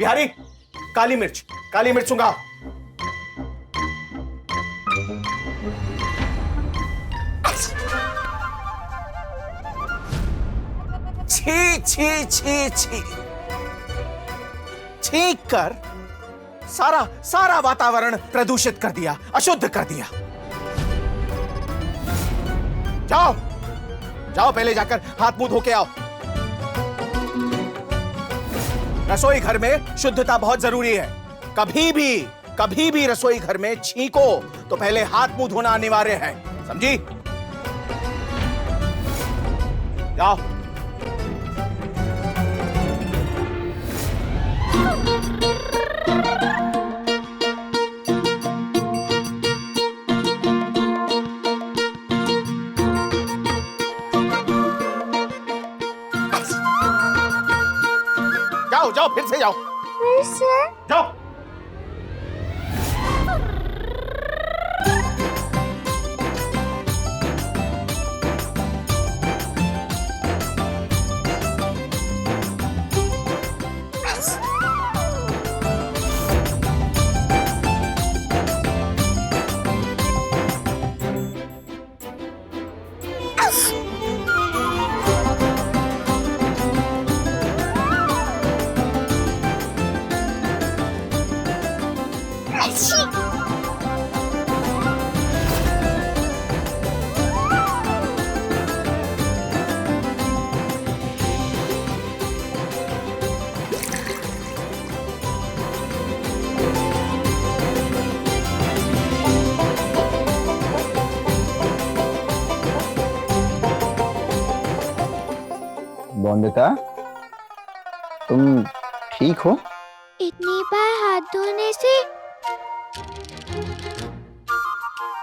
बिहारी, काली मिर्च उंगा। छी छी छी छी, छींक कर सारा वातावरण प्रदूषित कर दिया, अशुद्ध कर दिया। जाओ पहले जाकर हाथ मुंह धो के आओ। रसोई घर में शुद्धता बहुत जरूरी है। कभी भी रसोई घर में छींको तो पहले हाथ मुंह धोना अनिवार्य है, समझी? जाओ। जाओ फिर से जाओ। जाओ। बोंदिता, तुम ठीक हो? इतनी बार हाथ धोने से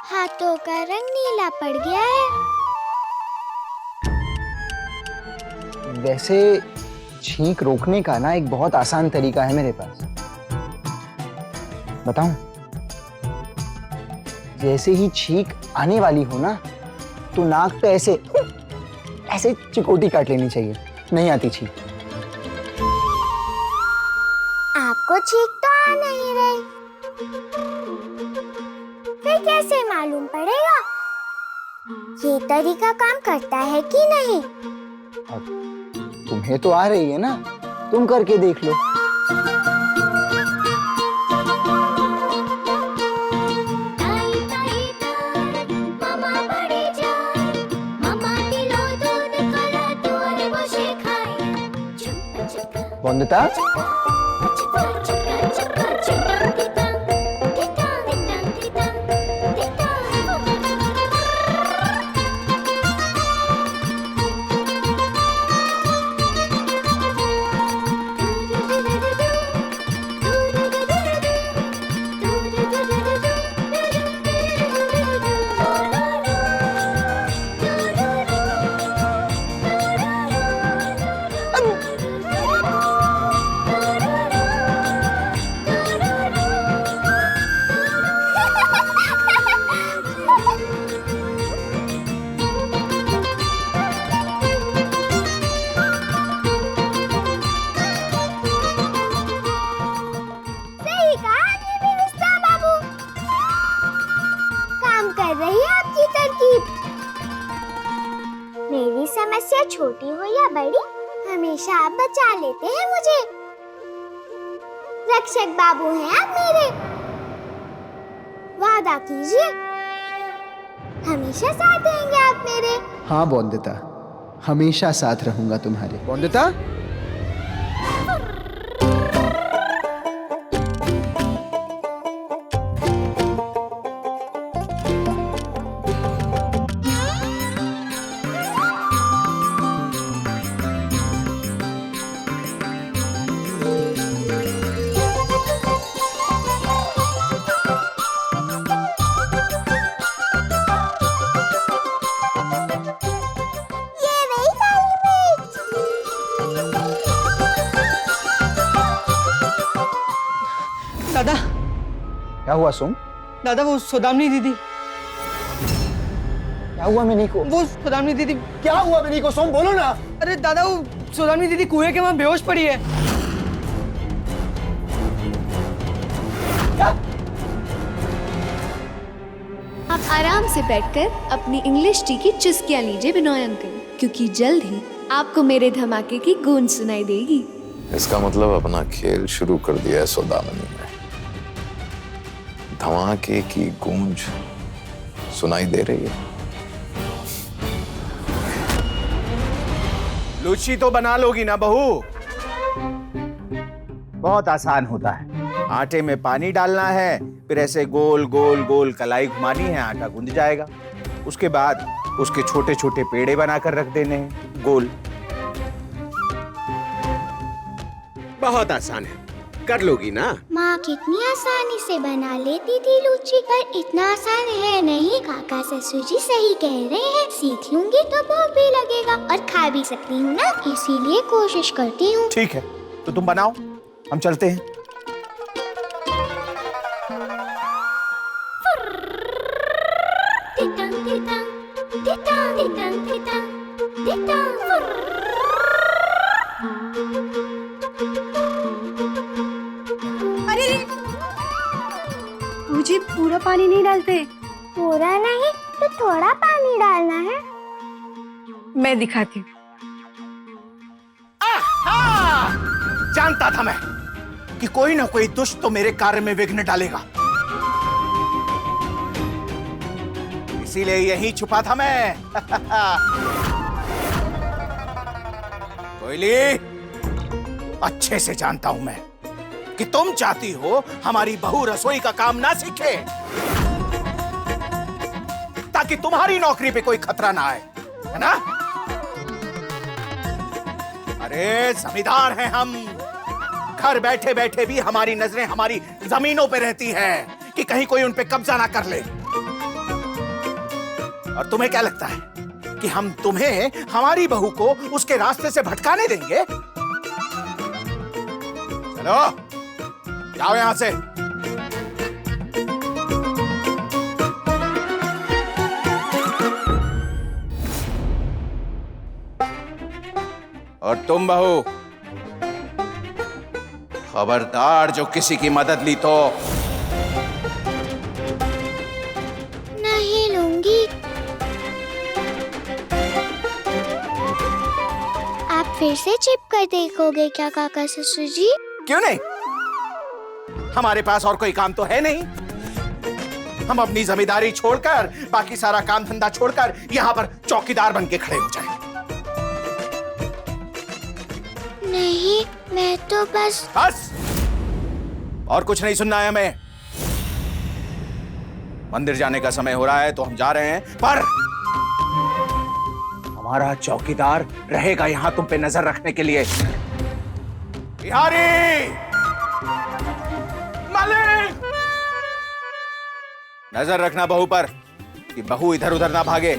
हाथों का रंग नीला पड़ गया है। वैसे छींक रोकने का ना एक बहुत आसान तरीका है मेरे पास, बताऊं? जैसे ही छींक आने वाली हो ना, तो नाक पे ऐसे चिकोटी काट लेनी चाहिए, नहीं आती छींक। आपको छींक तो आ नहीं रही, फिर कैसे मालूम पड़ेगा ये तरीका काम करता है कि नहीं? तुम्हें तो आ रही है ना, तुम करके देख लो। बोंदिता, मेरी समस्या छोटी हो या बड़ी, हमेशा आप बचा लेते हैं मुझे। रक्षक बाबू हैं आप मेरे। वादा कीजिए, हमेशा साथ देंगे आप मेरे। हाँ बोंदिता, हमेशा साथ रहूंगा तुम्हारे। बोंदिता, दादा, क्या हुआ सोम? दादा वो सौदामिनी दीदी। क्या हुआ मिनी को? वो सौदामिनी दीदी। क्या हुआ मिनी को सोम, बोलो ना। अरे दादा वो सौदामिनी दीदी कुएं के वहां बेहोश पड़ी है। आराम से बैठकर अपनी इंग्लिश टी की चुस्कियां लीजिए बिनोय अंकल, क्योंकि जल्द ही आपको मेरे धमाके की गूंज सुनाई देगी। इसका मतलब अपना खेल शुरू कर दिया है सौदामिनी ने। धमाके की गूंज सुनाई दे रही है। लूची तो बना लोगी ना बहू? बहुत आसान होता है। आटे में पानी डालना है, फिर ऐसे गोल गोल गोल कलाई घुमानी है, आटा गूंद जाएगा। उसके बाद उसके छोटे छोटे पेड़े बनाकर रख देने हैं गोल। बहुत आसान है, कर लोगी ना? माँ कितनी आसानी से बना लेती थी लूची, पर इतना आसान है नहीं। काका ससुर जी सही कह रहे हैं, सीख लूंगी तो भूख भी लगेगा और खा भी सकती हूँ ना, इसीलिए कोशिश करती हूँ। ठीक है, तो तुम बनाओ, हम चलते हैं। मुझे पूरा पानी नहीं डालते। पूरा नहीं तो थोड़ा पानी डालना है। मैं दिखाती हूँ। जानता था मैं कि कोई ना कोई दुष्ट तो मेरे कार्य में विघ्न डालेगा, इसीलिए यहीं छुपा था मैं। कोयली, अच्छे से जानता हूं मैं कि तुम चाहती हो हमारी बहू रसोई का काम ना सीखे, ताकि तुम्हारी नौकरी पे कोई खतरा ना आए, है ना? अरे जमींदार हैं हम, घर बैठे बैठे भी हमारी नजरें हमारी जमीनों पे रहती हैं कि कहीं कोई उन पे कब्जा ना कर ले। और तुम्हें क्या लगता है कि हम तुम्हें, हमारी बहू को उसके रास्ते से भटकाने देंगे? चलो जाओ यहां से। और तुम बहू, खबरदार जो किसी की मदद ली तो। नहीं लूंगी। आप फिर से चिप कर देखोगे क्या काका ससुर जी? क्यों नहीं? हमारे पास और कोई काम तो है नहीं। हम अपनी जमींदारी छोड़कर, बाकी सारा काम धंधा छोड़कर यहाँ पर चौकीदार बन के खड़े हो जाएं। नहीं, मैं तो बस और कुछ नहीं सुनना है हमें। मंदिर जाने का समय हो रहा है तो हम जा रहे हैं, पर हमारा चौकीदार रहेगा यहां तुम पे नजर रखने के लिए। बिहारी, मालिक, नजर रखना बहू पर कि बहू इधर उधर ना भागे।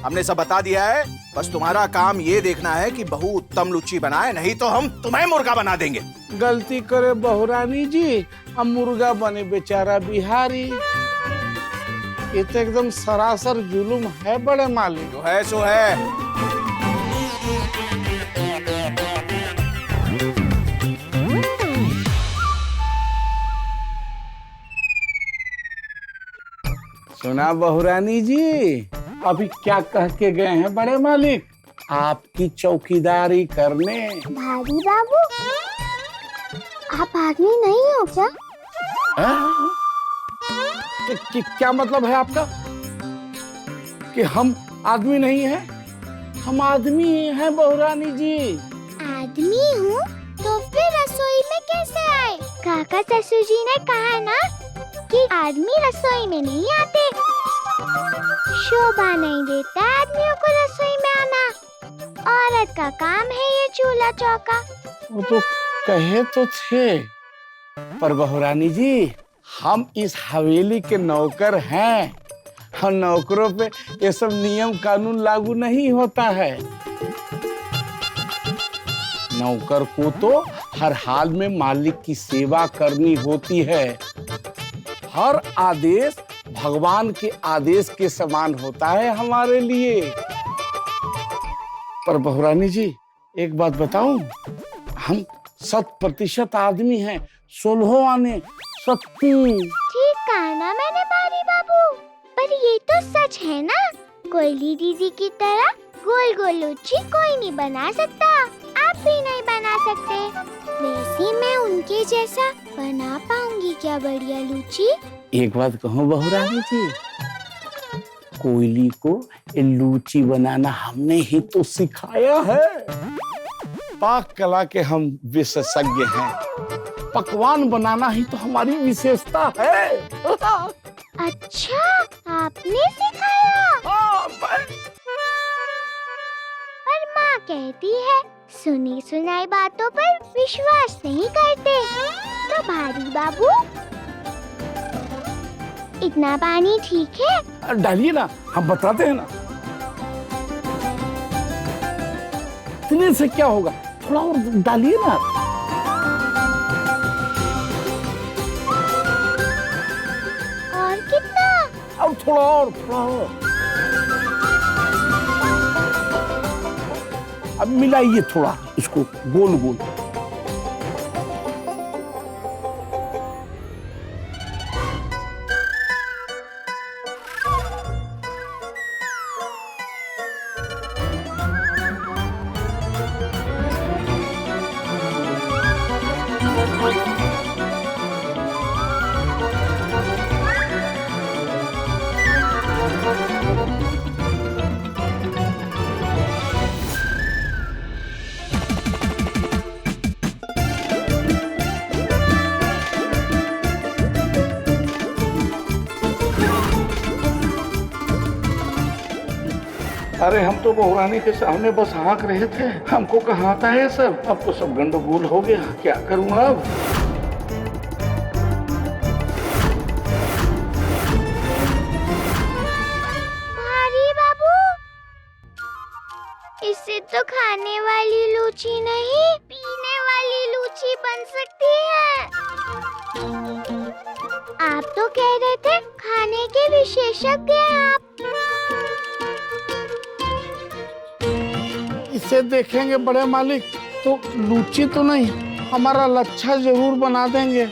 हमने सब बता दिया है, बस तुम्हारा काम ये देखना है कि बहू उत्तम लुच्ची बनाए, नहीं तो हम तुम्हें मुर्गा बना देंगे। गलती करे बहुरानी जी, अब मुर्गा बने बेचारा बिहारी। ये तो एकदम सरासर जुलुम है बड़े मालिक। जो है सो है। सुना बहुरानी जी, अभी क्या कह के गए हैं बड़े मालिक? आपकी चौकीदारी करने। भारी बाबू, आप आदमी नहीं हो क्या? क्या मतलब है आपका कि हम आदमी नहीं हैं? हम आदमी हैं बहुरानी जी। आदमी हूँ तो फिर रसोई में कैसे आए? काका ससुर जी ने कहा ना कि आदमी रसोई में नहीं आते। शोभा नहीं देता आदमियों को रसोई में आना। औरत का काम है ये चूल्हा चौका। वो तो कहे तो थे, पर बहुरानी जी हम इस हवेली के नौकर हैं। हम नौकरों पे ये सब नियम कानून लागू नहीं होता है। नौकर को तो हर हाल में मालिक की सेवा करनी होती है। हर आदेश भगवान के आदेश के समान होता है हमारे लिए। पर बहुरानी जी एक बात बताऊं, हम 100% आदमी हैं, 16 आने 70। ठीक कहा ना मैंने भारी पर ये तो सच है ना, कोयली दीदी की तरह गोल गोल लूची कोई नहीं बना सकता, आप भी नहीं बना सकते। वैसे मैं उनके जैसा बना पाऊंगी क्या बढ़िया लूची? एक बात कहूँ बहुरानी जी, कोयली को लूची बनाना हमने ही तो सिखाया है। पाक कला के हम विशेषज्ञ हैं, पकवान बनाना ही तो हमारी विशेषता है। अच्छा, आपने सिखाया? हाँ, पर माँ कहती है सुनी सुनाई बातों पर विश्वास नहीं करते। तो भारी बाबू, इतना पानी ठीक है? डालिए ना, हम बताते हैं ना। इतने से क्या होगा, थोड़ा और डालिए ना। और कितना? और थोड़ा और, थोड़ा और। अब मिलाइए थोड़ा इसको गोल गोल। अरे हम तो बहुरानी के सामने बस हाँक रहे थे, हमको कहाँ आता है सब। अब तो सब गंडगोल हो गया, क्या करूँ अब? भारी बाबू, इससे तो खाने वाली लूची नहीं, पीने वाली लूची बन सकती है। आप तो कह रहे थे खाने के विशेषज्ञ हैं आप। इसे देखेंगे बड़े मालिक तो लूची तो नहीं, हमारा लच्छा जरूर बना देंगे।